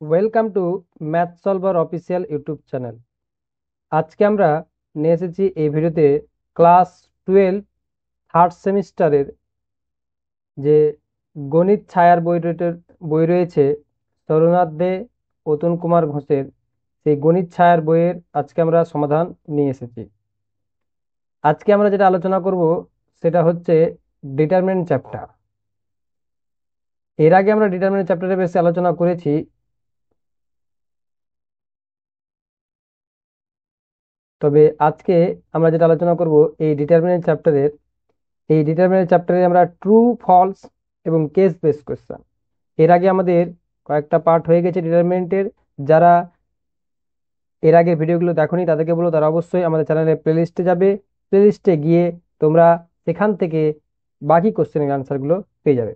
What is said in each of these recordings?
Welcome to math solver official YouTube channel. আজকে আমরা নিয়ে এসেছি এই ভিডিওতে ক্লাস 12 থার্ড সেমিস্টারের যে গণিত ছায়ার বই রয়েছে তরুণাথ দে, অতুল কুমার ঘোষের। সেই গণিত ছায়ার বইয়ের আজকে আমরা সমাধান নিয়ে এসেছি। আজকে আমরা যেটা আলোচনা করব সেটা হচ্ছে ডিটারমিনেন্ট চ্যাপ্টার। এর আগে আমরা ডিটারমিনেন্ট চ্যাপ্টারে বেশি আলোচনা করেছি, তবে আজকে আমরা যেটা আলোচনা করব এই ডিটারমিনেন্ট চ্যাপ্টারে আমরা ট্রু ফলস এবং কেস বেস কোয়েশ্চেন। এর আগে আমাদের কয়েকটা পার্ট হয়ে গেছে ডিটারমিনেন্টের। যারা এর আগে ভিডিওগুলো দেখোনি তাদেরকে বলো তারা অবশ্যই আমাদের চ্যানেলের প্লেলিস্টে যাবে। প্লেলিস্টে গিয়ে তোমরা সেখান থেকে বাকি কোশ্চেনের আনসারগুলো পেয়ে যাবে।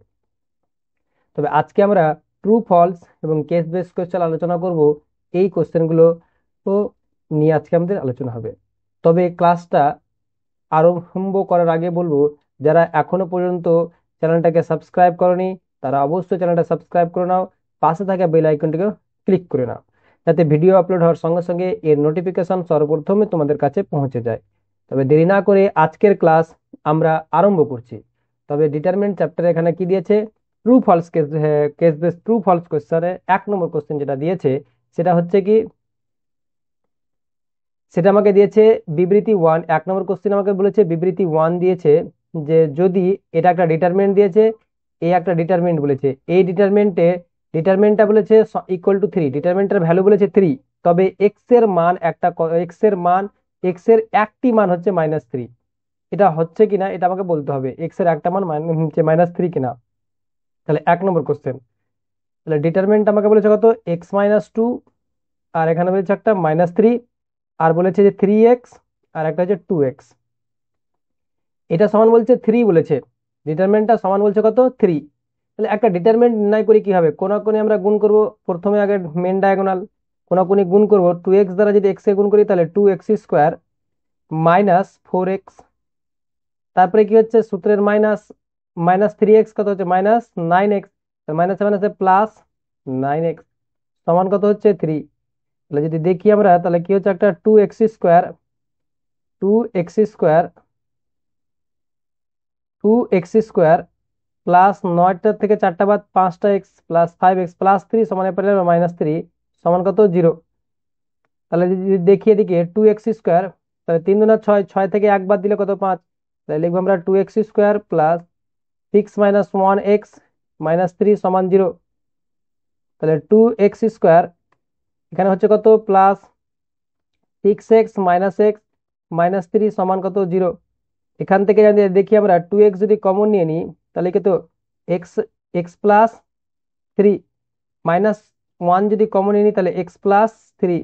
তবে আজকে আমরা ট্রু ফলস এবং কেস বেস কোয়েশ্চেন আলোচনা করব। এই কোশ্চেনগুলো তো নিয়ে আজকে আমাদের আলোচনা হবে। তবে ক্লাসটা আরম্ভ করার আগে বলবো, যারা এখনো পর্যন্ত চ্যানেলটাকে সাবস্ক্রাইব করনি তারা অবশ্যই চ্যানেলটা সাবস্ক্রাইব করে নাও, পাশে থাকা বেল আইকনটিকে ক্লিক করে নাও, যাতে ভিডিও আপলোড হওয়ার সঙ্গে সঙ্গে এর নোটিফিকেশন সর্বপ্রথমে তোমাদের কাছে পৌঁছে যায়। তবে দেরি না করে আজকের ক্লাস আমরা আরম্ভ করছি। তবে ডিটারমিনেন্ট চ্যাপ্টারে এখানে কি দিয়েছে, true false case base true false কোশ্চেনে 1 নম্বর কোশ্চেন যেটা দিয়েছে সেটা হচ্ছে কি, সেটা আমাকে দিয়েছে বিবৃতি 1। 1 নম্বর কোশ্চেন আমাকে বলেছে বিবৃতি 1 দিয়েছে যে যদি এটা একটা ডিটারমিনেন্ট দিয়েছে, এ একটা ডিটারমিনেন্ট বলেছে, এই ডিটারমিনেন্টটা বলেছে ইকুয়াল টু 3, ডিটারমিনেন্টের ভ্যালু বলেছে 3। তবে এক্স এর মান এক্স এর একটি মান হচ্ছে -3। এটা হচ্ছে কিনা এটা আমাকে বলতে হবে, এক্স এর একটা মান হচ্ছে -3 কিনা। তাহলে 1 নম্বর কোশ্চেন, তাহলে ডিটারমিনেন্ট আমাকে বলেছে কত, x-2, আর এখানে বলেছে একটা -3, আর বলেছে যে 3x, আর একটা হচ্ছে 2x। এটা সমান বলছে 3 বলেছে, ডিটারমিনেন্টটা সমান বলছে কত, 3। তাহলে একটা ডিটারমিনেন্ট নির্ণয় করে কি হবে, কোনাকুনি আমরা গুণ করব। প্রথমে আগে মেন ডায়াগোনাল কোনাকুনি গুণ করব। 2x দ্বারা যদি x কে গুণ করি তাহলে 2x² -4x। তারপরে কি হচ্ছে, সূত্রের মাইনাস, -3x কত হচ্ছে -9x, মাইনাসে মাইনাসে +9x সমান কত হচ্ছে 3। তাহলে যদি দেখি আমরা তাহলে কি হচ্ছে, একটা 2x² 2x² প্লাস 9টার থেকে 4টা বাদ 5টা এক্স প্লাস 5x প্লাস 3 সমান এপারে -3 সমান কত 0। তাহলে যদি দেখি এদিকে 2x², তাহলে 3 দুনা 6, 6 থেকে 1 বাদ দিলে কত 5। তাহলে লিখবো আমরা 2x² প্লাস 6 - 1x -3 সমান 0। তাহলে 2x² এখানে হচ্ছে কত, প্লাস 6x -x -3 সমান কত 0। এখান থেকে যদি দেখি আমরা 2x যদি কমন নিয়ে নিই তাহলে কত, এক্স এক্স প্লাস 3 -1 যদি কমন নিয়ে নিই তাহলে x+3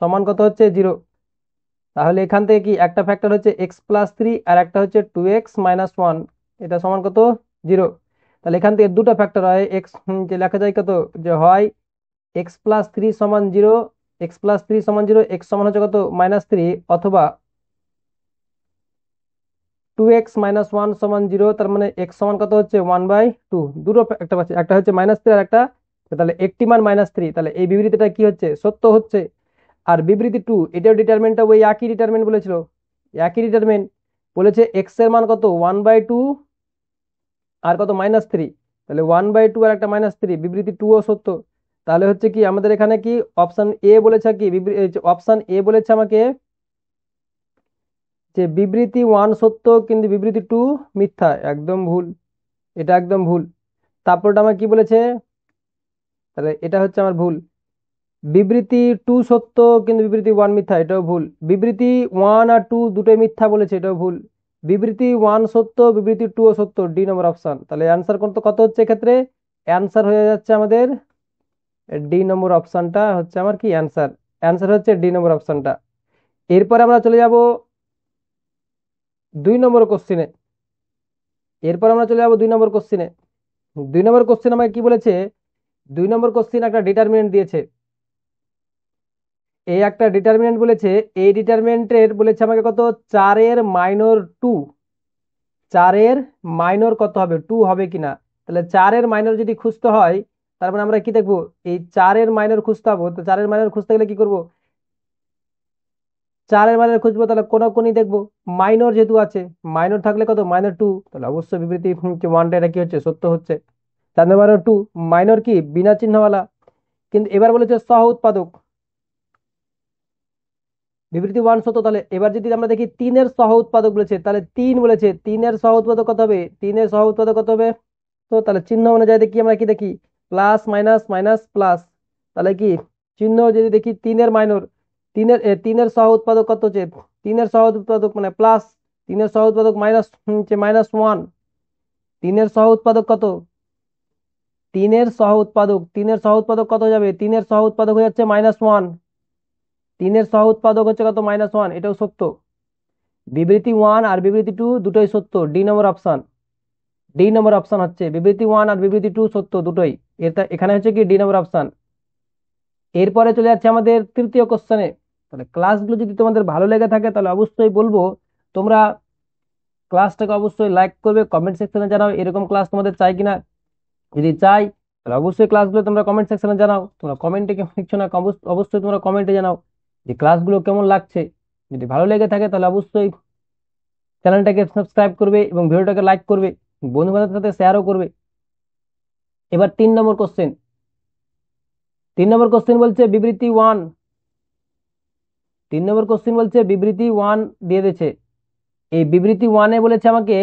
সমান কত হচ্ছে 0। তাহলে এখান থেকে কি একটা ফ্যাক্টর হচ্ছে x+3 আর একটা হচ্ছে 2x-1, এটা সমান কত 0। তাহলে এখান থেকে দুটো ফ্যাক্টর হয় এক্স, যে লেখা যায় কত, যে হয় x+3 সমান 0, x+3 সমান 0, x সমান হচ্ছে কত -3, অথবা 2x-1 সমান 0, তার মানে x সমান কত হচ্ছে 1/2। দুটো একটা পাচ্ছি, একটা হচ্ছে -3 আর একটা, তাহলে একটি মান -3, তাহলে এই বিবৃতিটা কি হচ্ছে, সত্য হচ্ছে। আর বিবৃতি 2 এটাও ডিটারমিনেন্টটা ওই একই ডিটারমিনেন্ট বলেছিল, একই ডিটারমিনেন্ট বলেছে x এর মান কত 1/2 আর কত -3, তাহলে 1/2 আর একটা -3, বিবৃতি 2 ও সত্য। তাহলে হচ্ছে কি আমাদের এখানে কি অপশন এ বলেছে, কি অপশন এ বলেছে আমাকে যে বিবৃতি 1 সত্য কিন্তু বিবৃতি 2 মিথ্যা, একদম ভুল, এটা একদম ভুল। তারপরটা আমার কি বলেছে, তাহলে এটা হচ্ছে আমার ভুল। বিবৃতি 2 সত্য কিন্তু বিবৃতি 1 মিথ্যা, এটাও ভুল। বিবৃতি 1 আর 2 দুটোই মিথ্যা বলেছে, এটাও ভুল। বিবৃতি 1 সত্য, বিবৃতি 2 ও সত্য, ডি নম্বর অপশন। তাহলে অ্যান্সার কত কত হচ্ছে এক্ষেত্রে, অ্যান্সার হয়ে যাচ্ছে আমাদের ডি নম্বর অপশনটা হচ্ছে আমার কি অ্যান্সার, অ্যান্সার হচ্ছে ডি নম্বর অপশনটা। এরপর আমরা চলে যাব 2 নম্বর কোশ্চিনে। এরপর আমরা চলে যাব 2 নম্বর কোশ্চিনে। 2 নম্বর কোশ্চিন আমাকে কি বলেছে, 2 নম্বর কোশ্চিন একটা ডিটারমিনেন্ট দিয়েছে। এই একটা ডিটারমিনেন্ট বলেছে, এই ডিটারমিনেন্টের বলেছে আমাকে কত, 4 এর -2, 4 এর মাইনর কত হবে, 2 হবে কিনা। তাহলে 4 এর মাইনর যদি খুঁজতে হয় তার মানে আমরা কি দেখবো, এই 4-এর মাইনর খুঁজতে হবে। তো 4-এর মাইনর খুঁজতে গেলে কি করব, 4-এর মাইনর খুঁজবো, তাহলে কোনি দেখবো, মাইনর যেহেতু আছে, মাইনর থাকলে কত, -2, তাহলে অবশ্যই বিবৃতি ওয়ানটা এটা কি হচ্ছে, সত্য হচ্ছে। 4 - 2 মাইনর কি, বিনা চিহ্নওয়ালা। কিন্তু এবার বলেছে সহ উৎপাদক, বিবৃতি ওয়ান সত্য। তাহলে এবার যদি আমরা দেখি 3-এর সহ উৎপাদক বলেছে, তাহলে 3 বলেছে, 3-এর সহ উৎপাদক কত হবে, 3-এর সহ উৎপাদক কত হবে। তো তাহলে চিহ্ন অনুযায়ী দেখি, আমরা কি দেখি, প্লাস মাইনাস মাইনাস প্লাস। তাহলে কি চিহ্ন যদি দেখি 3-এর মাইনর, 3-এর সহ উৎপাদক কত হচ্ছে, 3-এর সহ উৎপাদক মানে প্লাস, 3-এর সহ উৎপাদক মাইনাস হচ্ছে -1। 3-এর সহ উৎপাদক কত, 3-এর সহ উৎপাদক কত হয়ে যাবে, 3-এর সহ উৎপাদক হয়ে যাচ্ছে -1। 3-এর সহ উৎপাদক হচ্ছে কত, -1, এটাও সত্য। বিবৃতি ওয়ান আর বিবৃতি টু দুটোই সত্য, ডি নম্বর অপশন। ডি নম্বর অপশন হচ্ছে বিবৃতি ওয়ান আর বিবৃতি টু সত্য দুটোই। এটা এখানে হচ্ছে কি ডি নম্বর অপশন। এরপরে চলে যাচ্ছে আমাদের তৃতীয় কোশ্চেনে। তাহলে ক্লাসগুলো যদি তোমাদের ভালো লেগে থাকে তাহলে অবশ্যই বলবো তোমরা ক্লাসটাকে অবশ্যই লাইক করবে, কমেন্ট সেকশনে জানাও এরকম ক্লাস তোমাদের চাই কিনা। যদি চাই তাহলে অবশ্যই ক্লাসগুলো তোমরা কমেন্ট সেকশনে জানাও। তোমরা কমেন্টে কেমন লিখছো না অবশ্যই তোমরা কমেন্টে জানাও যে ক্লাসগুলো কেমন লাগছে। যদি ভালো লেগে থাকে তাহলে অবশ্যই চ্যানেলটাকে সাবস্ক্রাইব করবে এবং ভিডিওটাকে লাইক করবে, বন্ধু বান্ধবের সাথে শেয়ারও করবে। এবার 3 নম্বর কোশ্চেন। 3 নম্বর কোশ্চেন বলছে বিবৃতি ওয়ান। 3 নম্বর কোশ্চেন বলছে বিবৃতি ওয়ান দিয়ে দিয়েছে। এই বিবৃতি ওয়ানে বলেছে আমাকে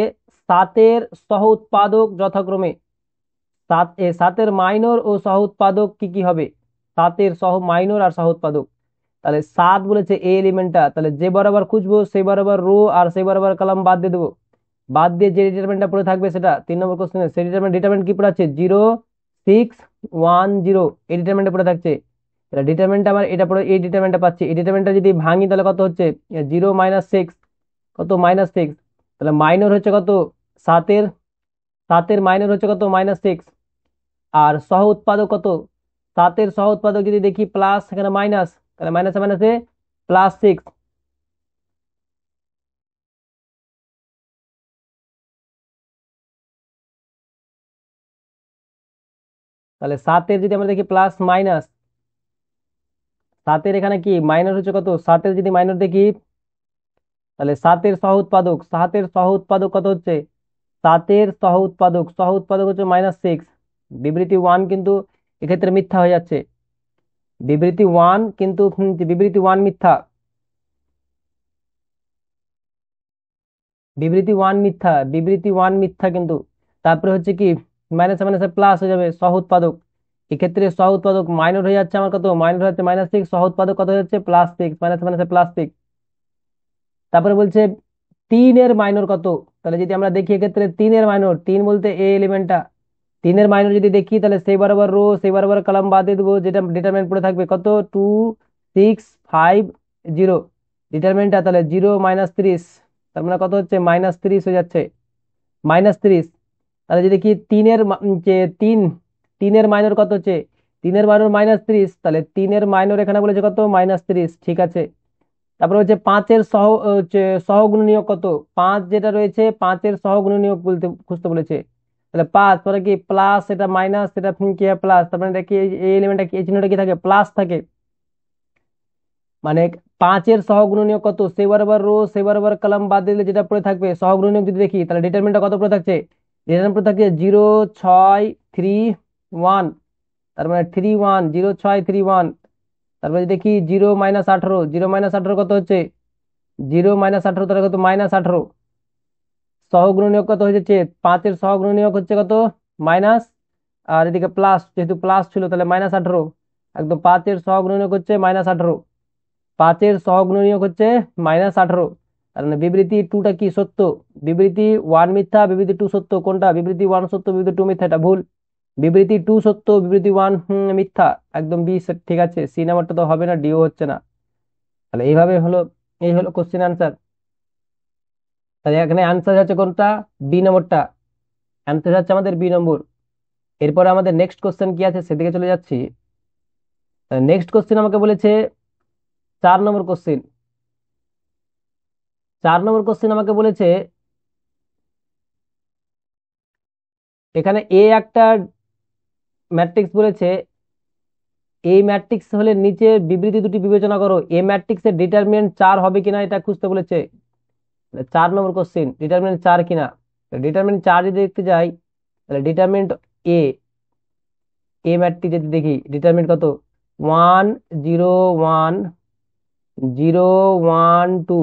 7-এর সহ উৎপাদক যথাক্রমে, 7-এর মাইনর ও সহ উৎপাদক কি কি হবে, 7-এর সহ মাইনর আর সহ উৎপাদক। তাহলে 7 বলেছে এ এলিমেন্টটা, তাহলে যে বরাবর খুঁজবো সেই বরাবর রো আর সেই বরাবর কলাম বাদ দিয়ে দেবো। বাদ দিয়ে যে ডিটারমেন্টটা পড়ে থাকবে সেটা 3 নম্বর কোশ্চেনে, সেই ডিটারমেন্ট কি পড়ে আছে, 0 6 1 0, এই ডিটারমেন্টে পড়ে থাকছে। তাহলে ডিটারমেন্টটা আমার এটা পড়ে, এই ডিটারমেন্টটা পাচ্ছি, এই ডিটারমেন্টটা যদি ভাঙি তাহলে কত হচ্ছে, 0 - 6, কত -6। তাহলে মাইনর হচ্ছে কত, 7-এর, 7-এর মাইনর হচ্ছে কত, -6। আর সহ উৎপাদক কত, 7-এর সহ উৎপাদক যদি দেখি প্লাস, এখানে মাইনাস, তাহলে মাইনাসে মাইনাসে +6। তাহলে 7-এর যদি আমরা দেখি প্লাস মাইনাস, 7-এর এখানে কি মাইনাস হচ্ছে কত, 7-এর যদি মাইনাস দেখি তাহলে 7-এর সহ উৎপাদক কত হচ্ছে, 7-এর সহ উৎপাদক হচ্ছে -6। বিবৃতি ওয়ান কিন্তু এক্ষেত্রে মিথ্যা হয়ে যাচ্ছে। বিবৃতি ওয়ান কিন্তু বিবৃতি ওয়ান মিথ্যা, বিবৃতি ওয়ান মিথ্যা কিন্তু। তারপরে হচ্ছে কি মাইনাস মাইনাসে প্লাস হয়ে যাবে সহ উৎপাদক, এক্ষেত্রে সহ উৎপাদক মাইনর হয়ে যাচ্ছে আমার কত, মাইনর হয়ে যাচ্ছে -6, সহ উৎপাদক কত হয়ে যাচ্ছে +6, মাইনাস মাইনাসে +6। তারপরে বলছে 3-এর মাইনর কত, তাহলে যদি আমরা দেখি এক্ষেত্রে 3-এর মাইনর, 3 বলতে এ এলিমেন্টটা, 3-এর মাইনর যদি দেখি তাহলে সেই বরাবর রো সেই বরাবর কলাম বাদ দিয়ে দেবো, যেটা ডিটারমেন্ট পড়ে থাকবে কত, 2 6 5 0, ডিটারমেন্টটা তাহলে 0 - 30, তার মানে কত হচ্ছে -30 হয়ে যাচ্ছে, -30। তাহলে যদি কি যে তিন, 3-এর মাইনর কত হচ্ছে, 3-এর মাইনর -30, তাহলে 3-এর মাইনর এখানে বলেছে কত, -30, ঠিক আছে। তারপরে হচ্ছে 5-এর হচ্ছে সহগুণনীয়ক কত, 5 যেটা রয়েছে 5-এর সহগুণনীয়ক বলতে খুঁজতে বলেছে। তাহলে 5 পরে কি প্লাস, এটা মাইনাস, এটা কি প্লাস, তার মানে এটা কি এই এলিমেন্টটা কি, এই চিহ্নটা কি থাকে, প্লাস থাকে। মানে 5-এর সহগুণনীয়ক কত, সেই বরাবর রো সেই বরাবর কলাম বাদ দিলে যেটা পড়ে থাকবে সহগুণনীয়ক যদি দেখি তাহলে ডিটারমিনেন্টটা কত পড়ে থাকছে, ডিটারমিনেন্ট পড়ে থাকছে 0 6 3 1, তার মানে 3 1, 0 6 3 1। তারপরে যদি দেখি 0 - 18, 0 - 18 কত হচ্ছে, 0 - 18 তাহলে কত, -18। সহগুণনীয়ক কত হয়েছে, 5-এর সহগুণনীয়ক হচ্ছে কত, মাইনাস, আর এদিকে প্লাস, যেহেতু প্লাস ছিল তাহলে -18। একদম 5-এর সহগুণনীয়ক হচ্ছে -18, 5-এর সহগুণনীয়ক হচ্ছে -18। তার মানে বিবৃতি টুটা কি সত্য, বিবৃতি ওয়ান মিথ্যা, বিবৃতি টু সত্য। কোনটা, বিবৃতি ওয়ান সত্য, বিবৃতি টু মিথ্যা, এটা ভুল। বিবৃতি টু সত্য, বিবৃতি ওয়ান মিথ্যা, একদম বি ঠিক আছে। সি নাম্বারটা তো হবে না, ডিও হচ্ছে না। তাহলে এইভাবে হলো, এই হলো কোশ্চেন আনসার। তাহলে এখানে আনসার হচ্ছে কোনটা, বি নম্বরটা, অ্যান্সার হচ্ছে আমাদের বি নম্বর। এরপরে আমাদের নেক্সট কোশ্চেন কি আছে সেদিকে চলে যাচ্ছি। নেক্সট কোশ্চেন আমাকে বলেছে 4 নম্বর কোশ্চেন। 4 নম্বর কোশ্চেন আমাকে বলেছে এখানে এ একটা ম্যাট্রিক্স বলেছে এই ম্যাট্রিক্স হলে নিচে বিবৃতি দুটি বিবেচনা করো, এ ম্যাট্রিক্সের ডিটারমিনেন্ট 4 হবে কিনা এটা খুঁজতে বলেছে। 4 নম্বর কোশ্চেন, ডিটারমিনেন্ট 4 কিনা। ডিটারমিনেন্ট 4 যদি দেখতে যাই তাহলে ডিটারমিনেন্ট এ এ ম্যাট্রিক্স যদি দেখি ডিটারমিনেন্ট কত, 1 0 1 0 1 2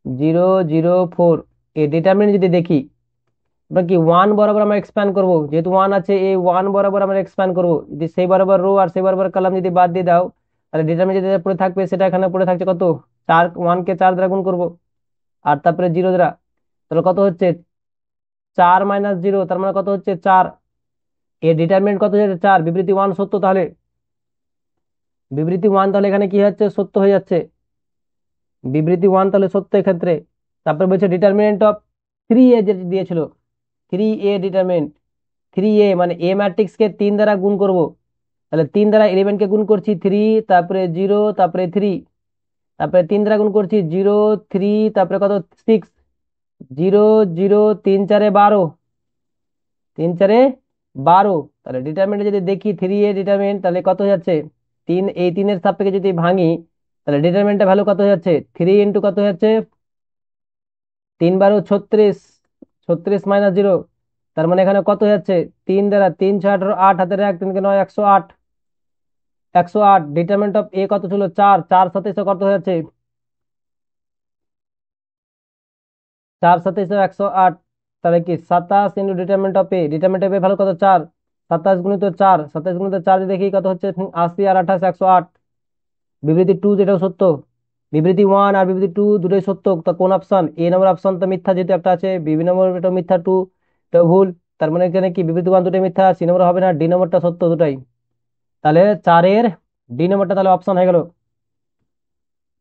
0 0 4। এই ডিটারমিনেন্ট যদি দেখি আমরা কি 1 বরাবর আমরা এক্সপ্যান্ড করব, যেহেতু 1 আছে এই 1 বরাবর আমরা এক্সপ্যান্ড করব। যদি সেই বরাবর রো আর সেই বরাবর কলাম যদি বাদ দিয়ে দাও তাহলে ডিটারমিনেন্ট যেটা পড়ে থাকবে সেটা এখানে পড়ে থাকছে কত, 4। 1 কে 4 দ্বারা গুণ করব আর তারপরে 0 দ্বারা, তাহলে কত হচ্ছে 4 - 0, তার মানে কত হচ্ছে 4। এর ডিটারমিনেন্ট কত হচ্ছে 4, বিবৃতি 1 সত্য, তাহলে বিবৃতি 1 তাহলে এখানে কি হচ্ছে, সত্য হয়ে যাচ্ছে। বিবৃতি 1 তাহলে সত্য এক্ষেত্রে। তারপরে বলছে ডিটারমিনেন্ট অফ 3a যেটা দিয়েছিল, 3a ডিটারমিনেন্ট, 3a মানে এ ম্যাট্রিক্স কে 3 দ্বারা গুণ করব, তাহলে 3 দ্বারা 11 কে গুণ করছি 3, তারপরে 0, তারপরে 3, তারপরে 3 দ্বারা গুণ করছি 0 3, তারপরে কত 6, 0 0 3 4 12, 3 4 12। তাহলে ডিটারমিনেন্ট যদি দেখি 3a ডিটারমিনেন্ট তাহলে কত হয়ে যাচ্ছে 3, এই 3-এর সাপেক্ষে যদি ভাঙি তাহলে ডিটারমিনেন্টটা ভ্যালু কত হয়ে যাচ্ছে 3 ইন্টু কত হয়ে যাচ্ছে 3 12 36, 36 - 0, তার মানে এখানে কত হয়ে যাচ্ছে 3 দ্বারা 3 6 18, 8 হাতের 1 3 কে 9, 108, 108। ডিটারমিনেন্ট অফ এ কত ছিল 4, 4 27 কত হয়ে যাচ্ছে 4 27 108, তাহলে কি 27 into determinant of A, determinant of A ভালো কত 4, 27 গুণিত 4, 27 গুণিত 4 যদি দেখি কত হচ্ছে 80 আর 28 108। বিবৃতি 2 যেটাও সত্য, বিবৃতি 1 আর বিবৃতি 2 দুটোই সত্য, তো কোন অপশন, এ নম্বর অপশন তো মিথ্যা যেহেতু একটা আছে, বি নম্বর এটা মিথ্যা, 2 এটা ভুল। তার মানে এখানে কি বিবৃতি 1 দুটোই মিথ্যা, সি নম্বর হবে না, ডি নম্বরটা সত্য দুটাই। তাহলে 4-এর ডি নম্বরটা তাহলে অপশন হয়ে গেল,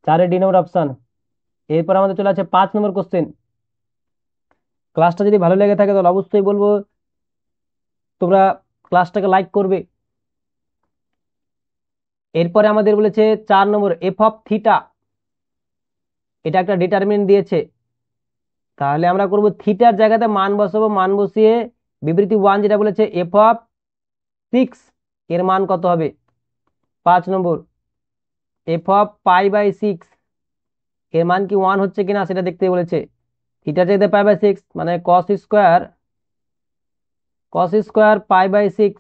4-এর ডি নম্বর অপশন। এরপর আমাদের চলে আছে 5 নম্বর কোশ্চেন। ক্লাসটা যদি ভালো লেগে থাকে তাহলে অবশ্যই বলবো তোমরা ক্লাসটাকে লাইক করবে। এরপরে আমাদের বলেছে 4 নম্বর, এফ অফ থিটা, এটা একটা ডিটারমিনেন্ট দিয়েছে। তাহলে আমরা করব থিটার জায়গাতে মান বসাবো, মান বসিয়ে বিবৃতি 1 যেটা বলেছে এফ অফ 6 এর মান কত হবে। 5 নম্বর, এফ অফ π/6 এর মান কি 1 হচ্ছে কিনা সেটা দেখতে বলেছে। থিটার জায়গাতে π/6 মানে cos স্কোয়ার π/6,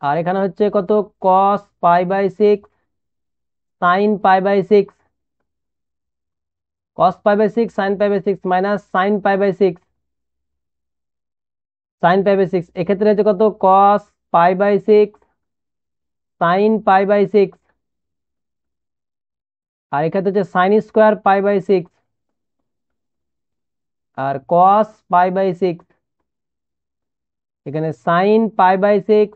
আর এখানে হচ্ছে কত cos π/6 sin π/6, cos π/6 sin π/6 minus sin π/6 sin π/6, এক্ষেত্রে হচ্ছে কত cos π/6 sin π/6, আর এক্ষেত্রে হচ্ছে sin স্কোয়ার π/6 আর cos π/6, এখানে sin π/6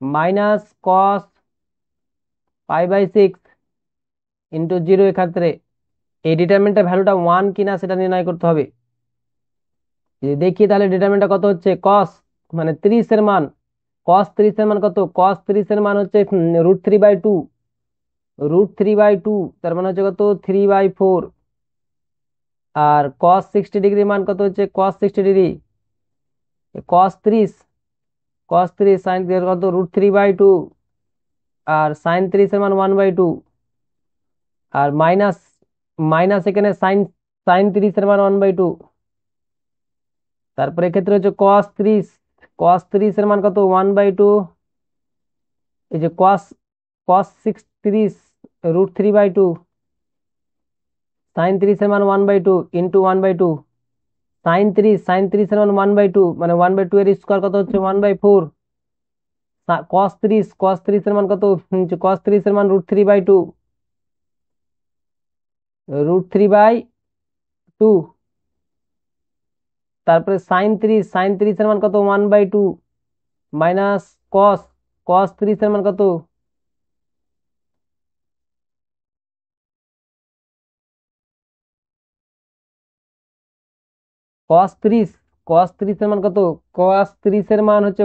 মাইনাস cos π/6 ইন্টু 0। এক্ষেত্রে এই ডিটারমিনেন্টের ভ্যালুটা 1 কিনা সেটা নির্ণয় করতে হবে। যদি দেখি তাহলে ডিটারমিনেন্টটা কত হচ্ছে cos মানে 30 এর মান, cos 30 এর মান কত, cos 30 এর মান হচ্ছে √3/2, √3/2 তার মানে হচ্ছে কত 3/4। আর cos 60 ডিগ্রি মান কত হচ্ছে cos 60 degree, cos 30, cos 30 sin কত √3/2, আর sin 30 এর মান 1/2, আর মাইনাস মাইনাস এখানে sin sin 30 এর মান 1/2। তারপরে এক্ষেত্রে হচ্ছে cos 30 এর মান কত 1/2, এই যে cos 30 √3/2, sin 30 এর মান 1/2 ইন্টু 1/2, sin 30 এর মান 1/2 মানে 1/2 এর স্কোয়ার কত হচ্ছে 1/4। cos 30 এর মান কত, cos 30 এর মান √3/2, √3/2। তারপরে sin 30 এর মান কত 1/2 মাইনাস cos 30 এর মান কত, cos 30 এর মান কত, cos 30 এর মান হচ্ছে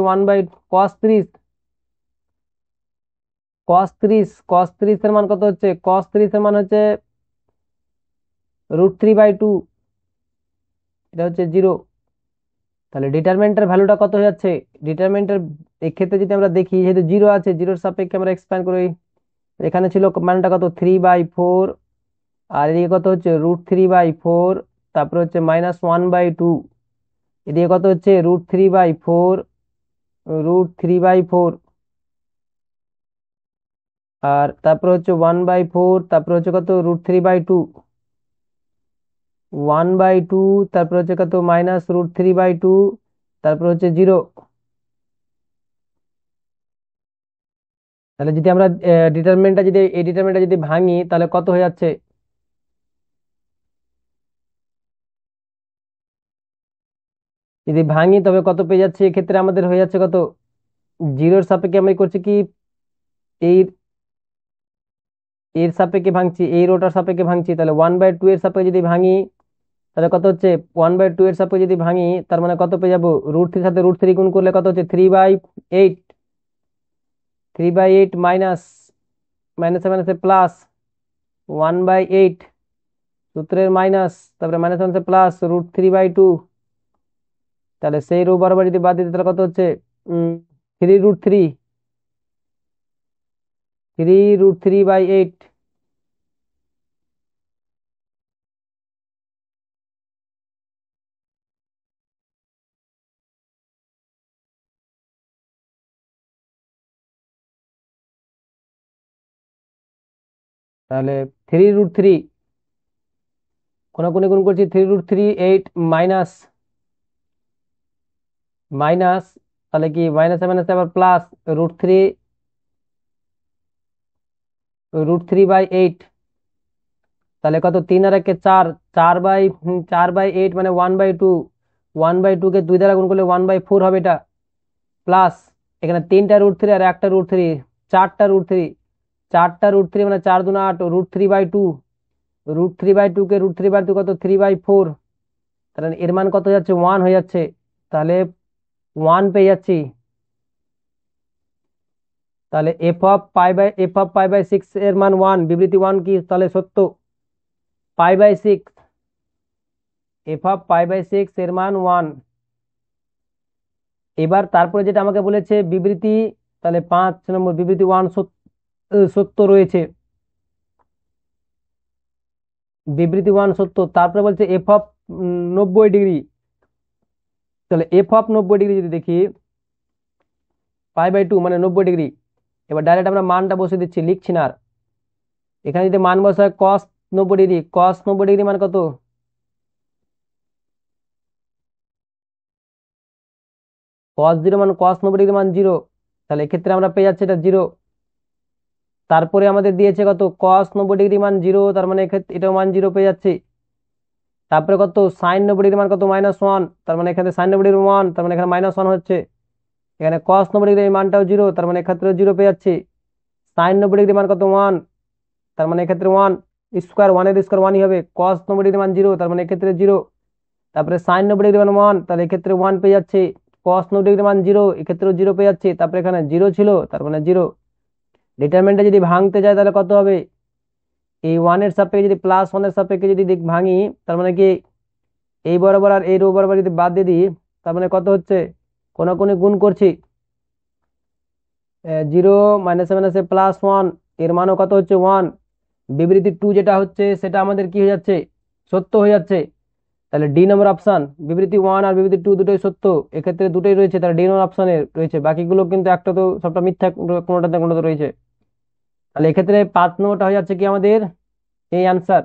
cos 30 এর মান কত হচ্ছে, cos 30 এর মান হচ্ছে √3/2, এটা হচ্ছে 0। তাহলে ডিটারমিনেন্টের ভ্যালুটা কত হয়ে যাচ্ছে? ডিটারমিনেন্টের এক্ষেত্রে যদি আমরা দেখি, যেহেতু জিরো আছে, জিরোর সাপেক্ষে আমরা এক্সপ্যান্ড করি। এখানে ছিল মানটা কত, 3/4, আর এদিকে কত হচ্ছে √3/4, তারপরে হচ্ছে -1/2, এদিকে কত হচ্ছে √3/4, √3/4, আর তারপরে হচ্ছে 1/4, তারপরে হচ্ছে কত √3/2, 1/2, তারপরে হচ্ছে কত -√3/2, তারপরে হচ্ছে 0। তাহলে যদি আমরা ডিটারমিনেন্টটা যদি এই ডিটারমিনেন্টটা যদি ভাঙি তাহলে কত হয়ে যাচ্ছে? যদি ভাঙি তবে কত পেয়ে যাচ্ছে? এক্ষেত্রে আমাদের হয়ে যাচ্ছে কত, জিরোর সাপেক্ষে আমি করছি কি, এই এর সাপেক্ষে ভাঙছি, এই রোটার সাপেক্ষে ভাঙছি, তাহলে 1/2 এর সাপেক্ষে যদি ভাঙি তাহলে কত হচ্ছে, 1/2 এর সাপেক্ষে যদি ভাঙি তার মানে কত পেয়ে যাবো, √3 সাথে √3 গুণ করলে কত হচ্ছে 3/8, 3/8 মাইনাস, মাইনাসে মাইনাসে প্লাস, 1/8, সূত্রের মাইনাস, তারপরে মাইনাস মাইনাসে প্লাস √3/2। তাহলে সেই রো বরাবর যদি বাদ দিতে তাহলে কত হচ্ছে, 3√3, 3√3/8। তাহলে 3√3 কোনাকুনি গুণ করছি, 3√3/8 মাইনাস, মাইনাস, তাহলে কি মাইনাসে মাইনাসে আবার প্লাস √3/8, তাহলে কত, 3 আর 1 কে 4, 4/8 মানে 1/2, 1/2 কে 2 দ্বারা গুণ করলে 1/4 হবে এটা, প্লাস এখানে 3টা √3 আর একটা √3, 4টা √3, 4টা √3 মানে 4×2 = 8, √3/2, √3/2 কে √3/2 কত, 3/4, তাহলে এর মান কত যাচ্ছে, 1 হয়ে যাচ্ছে। তাহলে 1 পেয়ে যাচ্ছি। তাহলে f(π/6) এর মান 1, বিবৃতি 1 কি তাহলে সত্য, π/6, f(π/6) এর মান 1। এবার তারপরে যেটা আমাকে বলেছে বিবৃতি, তাহলে 5 নম্বর বিবৃতি 1 সত্য রয়েছে, বিবৃতি 1 সত্য। তারপরে বলছে f(90°), তাহলে f(90°) যদি দেখি, π/2 মানে 90°। এবার ডাইরেক্ট আমরা মানটা বসে দিচ্ছি, লিখছি না আর। এখানে যদি মান বসায় cos 90°, cos 90° মান কত, cos 0 মানে cos 90° মান 0, তাহলে এক্ষেত্রে আমরা পেয়ে যাচ্ছি এটা 0। তারপরে আমাদের দিয়েছে কত, cos 90° মান 0, তার মানে এক্ষেত্রে এটাও মান 0 পেয়ে যাচ্ছে। তারপরে কত, sin 90° মান কত, -1, তার মানে এখানে sin 90° 1, তার মানে এখানে -1 হচ্ছে। এখানে cos 90° এই মানটাও 0, তার মানে এক্ষেত্রে 0 পেয়ে যাচ্ছে। sin 90° মান কত, 1, তার মানে এক্ষেত্রে 1 স্কোয়ার, 1 এর স্কোয়ার 1ই হবে। cos 90° মান 0, তার মানে এক্ষেত্রে 0। তারপরে sin 90° মান 1, তাহলে এক্ষেত্রে 1 পেয়ে যাচ্ছে। cos 90° মান 0, এক্ষেত্রেও 0 পেয়ে যাচ্ছে। তারপরে এখানে 0 ছিল, তার মানে 0। ডিটারমিনেন্টটা যদি ভাঙতে যায় তাহলে কত হবে, এই 1 এর সাপেক্ষে যদি +1 এর সাপেক্ষে যদি ভাঙি, তার মানে কি এই বরাবর আর এই রো বরাবর যদি বাদ দিয়ে দিই, তার মানে কত হচ্ছে, কোনাকুনি গুণ করছি, 0 মাইনাসে মাইনাসে +1, এর মানও কত হচ্ছে, 1। বিবৃতি 2 যেটা হচ্ছে সেটা আমাদের কি হয়ে যাচ্ছে, সত্য হয়ে যাচ্ছে। তাহলে ডি নম্বর অপশন, বিবৃতি 1 আর বিবৃতি 2 দুটোই সত্য, এক্ষেত্রে দুটোই রয়েছে, তাহলে ডি নম্বর অপশনে রয়েছে। বাকিগুলো কিন্তু একটা তো সবটা মিথ্যা, কোনোটাতে কোনোটা রয়েছে। তাহলে এক্ষেত্রে 5 নম্বরটা হয়ে যাচ্ছে কি আমাদের এই অ্যান্সার।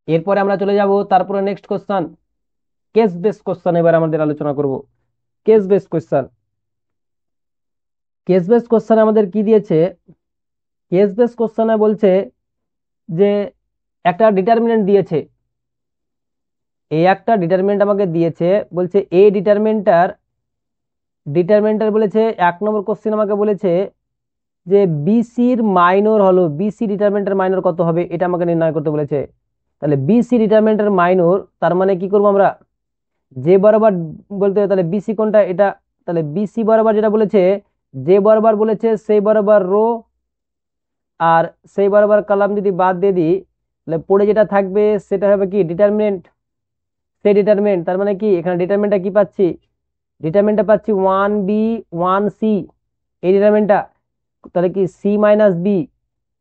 এরপরে আমরা চলে যাব তারপরে next question, case base question এবার আমাদের আলোচনা করব। Case base question, case base question আমাদের কি দিয়েছে, কেস বেস কোশ্চেনে বলছে যে একটা ডিটারমিনেন্ট দিয়েছে, এই একটা ডিটারমিনেন্ট আমাকে দিয়েছে, বলছে এই ডিটারমিনেন্টার বলেছে 1 নম্বর কোশ্চেন আমাকে বলেছে যে বিসির মাইনর হলো, বিসি ডিটারমিনেন্টার মাইনর কত হবে এটা আমাকে নির্ণয় করতে বলেছে। তাহলে বিসি ডিটারমিনেন্টার মাইনর, তার মানে কি করবো আমরা, যে বরাবর বলতে হবে, তাহলে বিসি কোনটা এটা, তাহলে বিসি বরাবর যেটা বলেছে, যে বরাবর বলেছে সেই বরাবর রো, আর সেই বরাবর কলাম যদি বাদ দিয়ে দিই, তাহলে পড়ে যেটা থাকবে সেটা হবে কি ডিটারমিনেন্ট, সেই ডিটারমিনেন্ট, তার মানে কি এখানে ডিটারমিনেন্টটা কি পাচ্ছি, ডিটারমিনেন্টটা পাচ্ছি 1b 1c, এই ডিটারমিনেন্টটা, তাহলে কি সি মাইনাস বি,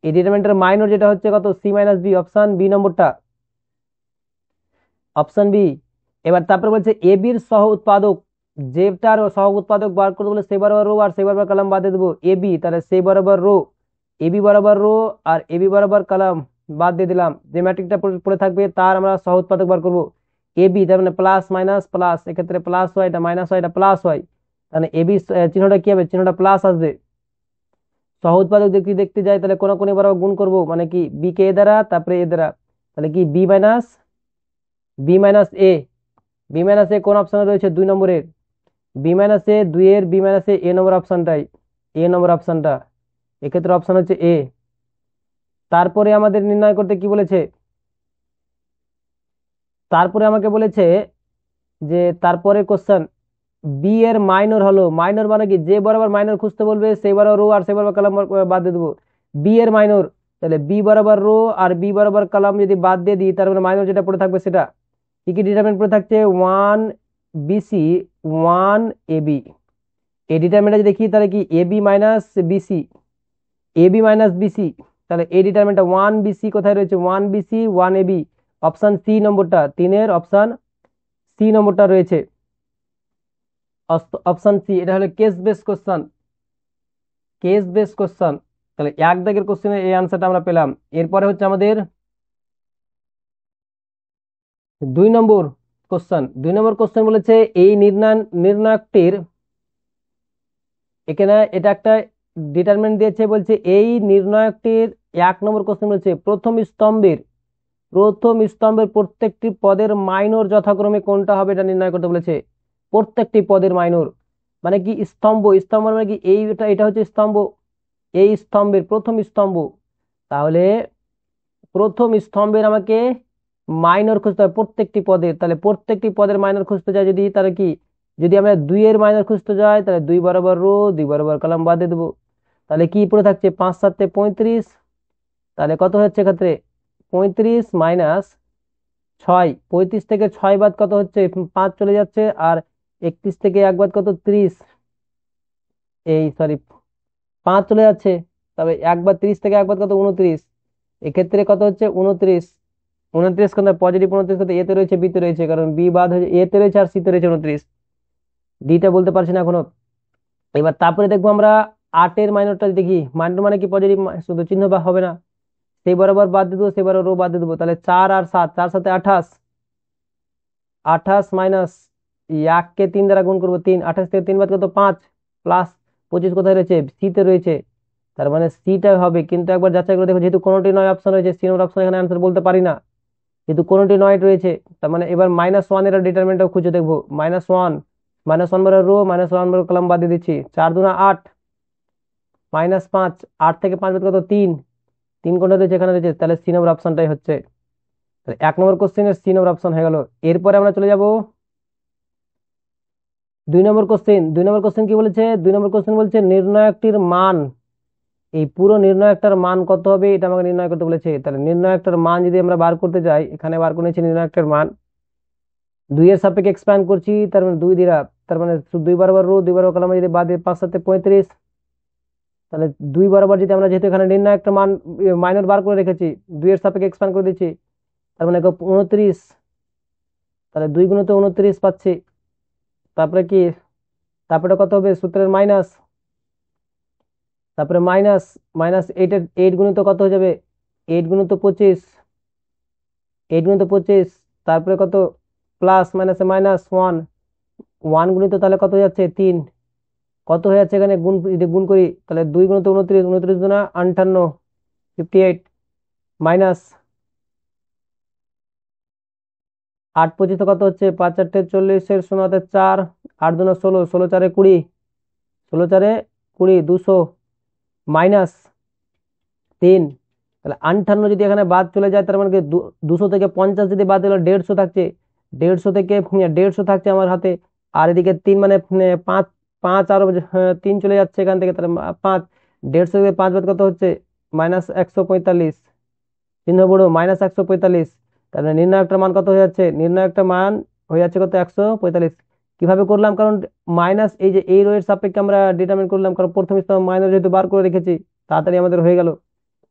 এই ডিটারমিনেন্টের মাইনর যেটা হচ্ছে কত, C minus B, option B নম্বরটা, অপশন বি। এবার তারপরে বলছে এ বির সহ উৎপাদক, যেটার সহ উৎপাদক বার করতে বলে সে বরাবর রো আর সে বরাবর কলাম বাদ দিয়ে দেবো, এ বি, তাহলে সে বরাবর রো, এ বি বরাবর রো আর এ বি বরাবর কলাম বাদ দিয়ে দিলাম, যে ম্যাট্রিক্সটা পড়ে থাকবে তার আমরা সহ উৎপাদক বার করবো। এ বি তার মানে প্লাস মাইনাস প্লাস, এক্ষেত্রে প্লাস হয়, এটা মাইনাস হয়, এটা প্লাস হয়, তাহলে এ বি চিহ্নটা কি হবে, চিহ্নটা প্লাস আসবে। সহ উৎপাদক দেখতে দেখতে যাই, তাহলে কোন কোন বরাবর গুণ করবো, মানে কি বি কে এ দ্বারা, তারপরে এ দ্বারা, তাহলে কি বি মাইনাস এ, বি মাইনাস এ কোন অপশনে রয়েছে, 2 নম্বরের, বি মাইনাস এ, 2 এর বি মাইনাস এ নম্বর অপশনটাই, এ নম্বর অপশনটা, এক্ষেত্রে অপশন হচ্ছে এ। তারপরে আমাদের নির্ণয় করতে কি বলেছে, তারপরে আমাকে বলেছে যে তারপরে কোশ্চেন বি এর মাইনর হলো, মাইনর মানে কি, যে বরাবর মাইনর খুঁজতে বলবে সেই বরাবর রো আর সেই বরাবর কলাম বাদ দিয়ে দেবো, বি এর মাইনর, তাহলে বি বরাবর রো আর বি বরাবর কলাম যদি বাদ দিয়ে দিই, তার মানে মাইনর যেটা পড়ে থাকবে সেটা কি কি ডিটারমিনেন্ট পড়ে থাকছে, 1 BC 1 AB, এই ডিটারমিনেন্টটা যদি দেখি তাহলে কি AB-BC, তাহলে এই ডিটারমিনেন্টটা 1 BC কোথায় রয়েছে, 1 BC 1 AB, অপশন সি নম্বরটা, তিনের অপশন সি নম্বরটা রয়েছে, অপশন সি। এটা হলো case base question, case base question, তাহলে এক দাগের কোশ্চেনের এই আনসারটা আমরা পেলাম। এরপরে হচ্ছে আমাদের 2 নম্বর কোশ্চেন, 2 নম্বর কোশ্চেন বলেছে এই নির্ণায়কটির, এখানে এটা একটা ডিটারমিনেন্ট দিয়েছে, বলছে এই নির্ণায়কটির 1 নম্বর কোশ্চেন বলছে প্রথম স্তম্ভের প্রত্যেকটি পদের মাইনর যথাক্রমে কোনটা হবে এটা নির্ণয় করতে বলেছে। প্রত্যেকটি পদের মাইনর মানে কি, স্তম্ভ, স্তম্ভ মানে কি এইটা, এটা হচ্ছে স্তম্ভ, এই স্তম্ভের প্রথম স্তম্ভ, তাহলে প্রথম স্তম্ভের আমাকে মাইনর খুঁজতে হবে প্রত্যেকটি পদের, তাহলে প্রত্যেকটি পদের মাইনর খুঁজতে যাই যদি, তাহলে কি, যদি আমরা 2 এর মাইনর খুঁজতে যাই তাহলে 2 বরাবর রো 2 বরাবর কলাম বাদ দিয়ে দেবো, তাহলে কি পড়ে থাকছে 5 7 35, তাহলে কত হচ্ছে এক্ষেত্রে 35 মাইনাস 6, 35 থেকে 6 বাদ কত হচ্ছে 5 চলে যাচ্ছে, আর 31 থেকে 1 বাদ কত 30, এই সরি 5 চলে যাচ্ছে, তবে একবার 30 থেকে 1 বাদ কত 29, এক্ষেত্রে কত হচ্ছে 29, 29 কোনটা পজিটিভ, 29 কত এতে রয়েছে বিতে রয়েছে, কারণ বি বাদ হয়ে এতে রয়েছে আর সিতে রয়েছে 29, ডিটা বলতে পারছি না এখনো। এবার তারপরে দেখবো আমরা 8 এর মাইনরটা দেখি, মাইনর মানে কি পজিটিভ, শুধু চিহ্ন বা হবে না, সেই বরাবর বাদ দিয়ে দেবো, সেই বরাবর রো বাদ দিয়ে দেবো, তাহলে 4 আর 7, 4 7 28, 28 মাইনাস 1 কে 3 দ্বারা গুণ করবো 3, 28 থেকে 3 বাদ কত 5, প্লাস 25 কোথায় রয়েছে, সিতে রয়েছে, তার মানে সিটা হবে, কিন্তু একবার যাচাই করে দেখো, যেহেতু কোনোটি নয় অপশন রয়েছে, সি নম্বর অপশন এখানে আনসার বলতে পারি না, যেহেতু কোনোটি নয় রয়েছে, তার মানে এবার -1 এর ডিটারমিনেন্টও খুঁজে দেখবো, -1 বারের রো -1 বারের কলাম বাদ দিয়ে দিচ্ছি, 4 2 8, -5, 8 থেকে 5 বাদ কত 3, 3 কোনটা রয়েছে এখানে রয়েছে, তাহলে সি নম্বর অপশনটাই হচ্ছে, তাহলে 1 নম্বর কোশ্চেনের সি নম্বর অপশন হয়ে গেল। এরপরে আমরা চলে যাব 2 নম্বর কোশ্চেন, 2 নম্বর কোশ্চেন কি বলেছে, 2 নম্বর কোশ্চেন বলছে নির্ণায়কটির মান, এই পুরো নির্ণায়কটার মান কত হবে এটা আমাকে নির্ণয় করতে বলেছে, তাহলে নির্ণায়কটার মান যদি আমরা বার করতে যাই, এখানে বার করে নিচ্ছি নির্ণায়কটার মান, 2 এর সাপেক্ষে এক্সপ্যান্ড করছি, তার মানে 2 দ্বারা, তার মানে 2 বরাবর রো 2 বরাবর কলাম যদি বাদ দিয়ে 5 7 35, তাহলে 2 বরাবর যদি আমরা, যেহেতু এখানে নির্ণায়কটা মান মাইনর বার করে রেখেছি, 2 এর সাপেক্ষে এক্সপ্যান্ড করে দিচ্ছি, তার মানে 29, তাহলে 2 গুণিত 29 পাচ্ছি, তারপরে কি, তারপরে কত হবে সূত্রের মাইনাস, তারপরে মাইনাস, -8 এর 8 গুণিত কত হয়ে যাবে, 8 গুণিত 25, 8 গুণিত 25, তারপরে কত প্লাস মাইনাসে -1, 1 গুণিত তাহলে কত হয়ে যাচ্ছে 3, কত হয়ে যাচ্ছে এখানে গুণ, যদি গুণ করি তাহলে 2 গুণিত 29, 29 গুণা 58, 58, মাইনাস 8 25 কত হচ্ছে 5 4 40 এর 0 হাতে 4, 8 2 16, 16 4 20, 16 4 20, 200, মাইনাস 3, তাহলে 58 যদি এখানে বাদ চলে যায়, তার মানে কি 200 থেকে 50 যদি বাদ দিলে 150 থাকছে, 150 থেকে 150 থাকছে আমার হাতে, আর এদিকে 3 মানে 5, 5 আরো 3 চলে যাচ্ছে এখান থেকে, তাহলে 5, 150 থেকে 5 বাদ কত হচ্ছে -145, চিহ্ন বড় -145, তাহলে নির্ণায়কটার মান কত হয়ে যাচ্ছে, নির্ণায়কটা মান হয়ে যাচ্ছে কত 145। কিভাবে করলাম, কারণ মাইনাস এই যে এই রো এর সাপেক্ষে আমরা ডিটারমিন করলাম, কারণ প্রথম স্থান মাইনাস যেহেতু বার করে রেখেছি, তাড়াতাড়ি আমাদের হয়ে গেল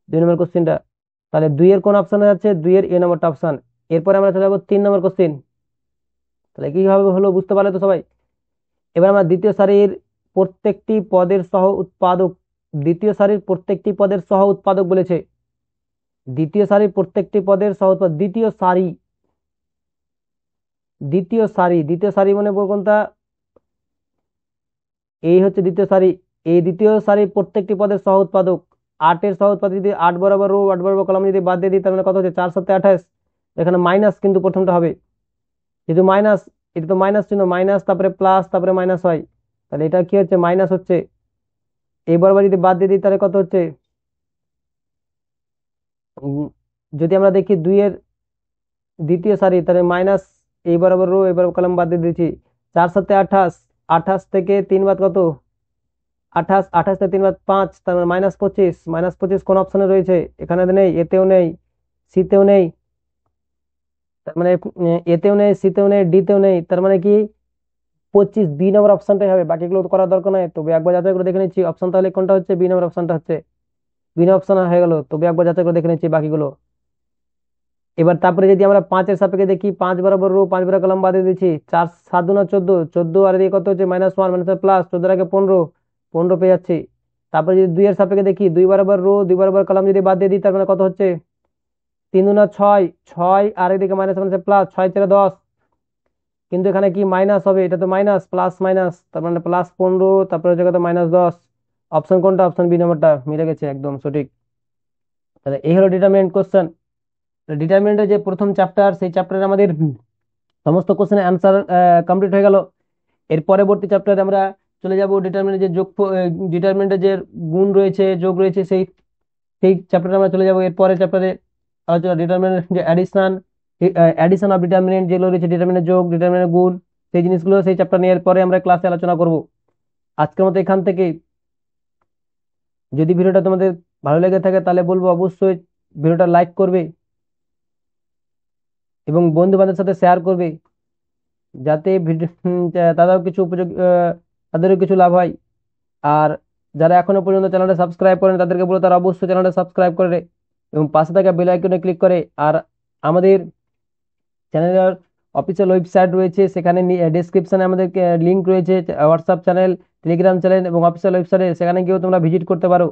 2 নম্বর কোশ্চেনটা। তাহলে 2 এর কোন অপশনে যাচ্ছে, 2 এর এ নম্বরটা অপশন। এরপরে আমরা চলে যাবো 3 নম্বর কোশ্চেন। তাহলে কিভাবে হলো বুঝতে পারলে তো সবাই। এবার আমরা দ্বিতীয় সারির প্রত্যেকটি পদের সহ উৎপাদক, দ্বিতীয় সারির প্রত্যেকটি পদের সহ উৎপাদক বলেছে। দ্বিতীয় সারির প্রত্যেকটি পদের সহ উৎপাদক, দ্বিতীয় সারি, দ্বিতীয় সারি মানে কোনটা, এই হচ্ছে দ্বিতীয় সারি। এই দ্বিতীয় সারির প্রত্যেকটি পদের সহ উৎপাদক। 8-এর সহ উৎপাদক যদি 8 বরাবর রো 8 বরাবর কলাম যদি বাদ দিয়ে দিই, তার মানে কত হচ্ছে 4×7=28। এখানে মাইনাস কিন্তু প্রথমটা হবে, যেহেতু মাইনাস, এটা তো মাইনাস চিহ্ন, মাইনাস তারপরে প্লাস তারপরে মাইনাস হয়, তাহলে এটা কি হচ্ছে মাইনাস হচ্ছে। এই বরাবর যদি বাদ দিয়ে দিই তাহলে কত হচ্ছে, উম, যদি আমরা দেখি 2-এর দ্বিতীয় সারি, তাহলে মাইনাস, এই বরাবর রো এই বরাবর কলাম বাদ দিয়ে দিয়েছি। 4×7=28, 28 থেকে 3 বাদ কত, 28, 28 থেকে 3 বাদ 5, তার মানে -25। -25 কোন অপশনে রয়েছে, এখানে নেই, এতেও নেই, সিতেও নেই, তার মানে এতেও নেই, সিতেও নেই, ডিতেও নেই, তার মানে কি 25 বি নম্বর অপশনটাই হবে। বাকিগুলো তো করার দরকার নাই, তবে একবার যাচাই করে দেখে নিচ্ছি অপশন, তাহলে কোনটা হচ্ছে, বি নম্বর অপশনটা হচ্ছে, বি নম্বর অপশন হয়ে গেল, তবে একবার যাচাই করে দেখে নিচ্ছি বাকিগুলো। এবার তারপরে যদি আমরা 5-এর সাপেক্ষে দেখি, 5 বরাবর রো 5 বরাবর কলাম বাদ দিয়ে দিচ্ছি। 4×7=14, 14 আর এদিকে কত হচ্ছে -1 মানে প্লাস 14 আগে 15, 15 পেয়ে যাচ্ছি। তারপরে যদি 2-এর সাপেক্ষে দেখি, 2 বরাবর রো 2 বরাবর কলাম যদি বাদ দিয়ে দিই, তার মানে কত হচ্ছে 3×6, 6 আর এদিকে মাইনাস মানে প্লাস, 6×4=10, কিন্তু এখানে কি মাইনাস হবে, এটা তো মাইনাস, প্লাস মাইনাস, তার মানে +15, তারপরে হচ্ছে কত -10। অপশন কোনটা, অপশন বি নম্বরটা মিলে গেছে, একদম সঠিক। তাহলে এই হলো ডিটারমিনেন্ট কোশ্চেন। ডিটারমিনেন্টের যে প্রথম চ্যাপ্টার, সেই চ্যাপ্টারে আমাদের সমস্ত কোশ্চেনের অ্যান্সার কমপ্লিট হয়ে গেল। এর পরবর্তী চ্যাপ্টারে আমরা চলে যাব ডিটারমিনেন্টের যে যোগ, ডিটারমিনেন্টের যে গুণ রয়েছে, যোগ রয়েছে, সেই সেই চ্যাপ্টারে আমরা চলে যাব। এর পরের চ্যাপ্টারে আলোচনা ডিটারমিনেন্ট যে অ্যাডিশন, অ্যাডিশন অফ ডিটারমিনেন্ট যেগুলো রয়েছে, ডিটারমিনেন্ট যোগ, ডিটারমিনেন্ট গুণ, সেই জিনিসগুলো সেই চ্যাপ্টার নিয়ে এর পরে আমরা ক্লাসে আলোচনা করব। আজকের মতো এখান থেকে, যদি ভিডিওটা তোমাদের ভালো লেগে থাকে তাহলে বলবো অবশ্যই ভিডিওটা লাইক করবে এবং বন্ধু বান্ধবের সাথে শেয়ার করবে, যাতে ভিডিও তাদেরও কিছু উপযোগ, তাদেরও কিছু লাভ হয়। আর যারা এখনো পর্যন্ত চ্যানেলটা সাবস্ক্রাইব করেন, তাদেরকে বলে তারা অবশ্যই চ্যানেলটা সাবস্ক্রাইব করে এবং পাশে থাকা বেল আইকনে ক্লিক করে। আর আমাদের চ্যানেলের অফিসিয়াল ওয়েবসাইট রয়েছে, সেখানে ডেসক্রিপশনে আমাদের লিংক রয়েছে, হোয়াটসঅ্যাপ চ্যানেল, টেলিগ্রাম চ্যানেল এবং অফিসিয়াল ওয়েবসাইটে, সেখানে গিয়েও তোমরা ভিজিট করতে পারো।